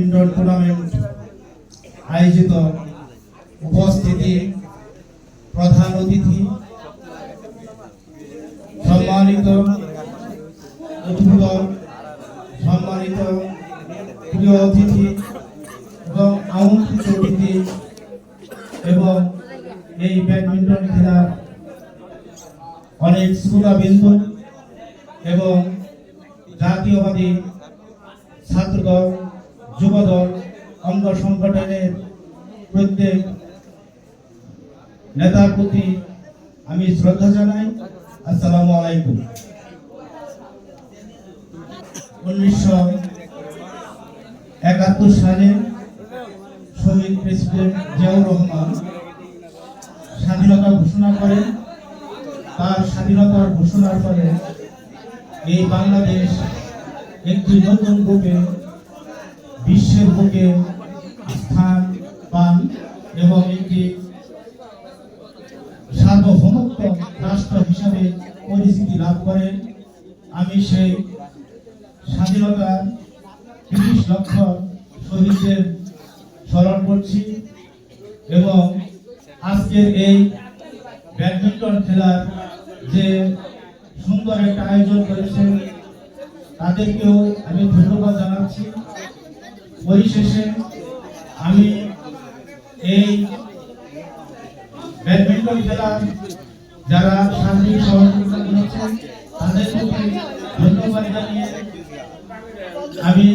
Badminton tournament আয়োজিত উপস্থিতি প্রধান অতিথি সম্মানিত অতিথিগণ, সম্মানিত প্রিয় অতিথি এবং আমন্ত্রিত অতিথি এবং এই ব্যাডমিন্টন খেলার অনেক শ্রোতাবৃন্দ এবং জাতীয়বাদী ছাত্রদল, যুবদল, অঙ্গ সংগঠনের প্রত্যেক নেতার প্রতি আমি শ্রদ্ধা জানাই। আসসালামু আলাইকুম। 1971 সালে শহীদ প্রেসিডেন্ট জিয়াউর রহমান স্বাধীনতা ঘোষণা করেন। তার স্বাধীনতার ঘোষণার ফলে এই বাংলাদেশ একটি নতুন রূপে বিশ্বের বুকে স্থান পান এবং একটি সার্বভৌমত্ব রাষ্ট্র হিসাবে পরিচিতি লাভ করেন। আমি সেই স্বাধীনতার ৩০ লক্ষ শহীদদের স্মরণ করছি এবং আজকের এই ব্যাডমিন্টন খেলার যে সুন্দর একটা আয়োজন করেছেন তাদেরকেও আমি ধন্যবাদ জানাচ্ছি। পরিশেষে আমি এই ব্যাডমিন্টন খেলার যারা সার্বিক সহযোগিতা করেছেন তাদের প্রতি ধন্যবাদ জানিয়ে আমি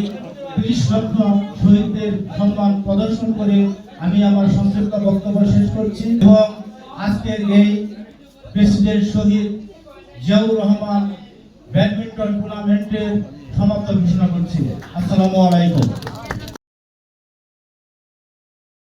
৩০ লক্ষ শহীদদের সম্মান প্রদর্শন করে আমি আমার সংক্ষিপ্ত বক্তব্য শেষ করছি এবং আজকের এই প্রেসিডেন্ট শহীদ জিয়াউর রহমান ব্যাডমিন্টন টুর্নামেন্টের সমাপ্ত ঘোষণা করছি। আসসালামু আলাইকুম।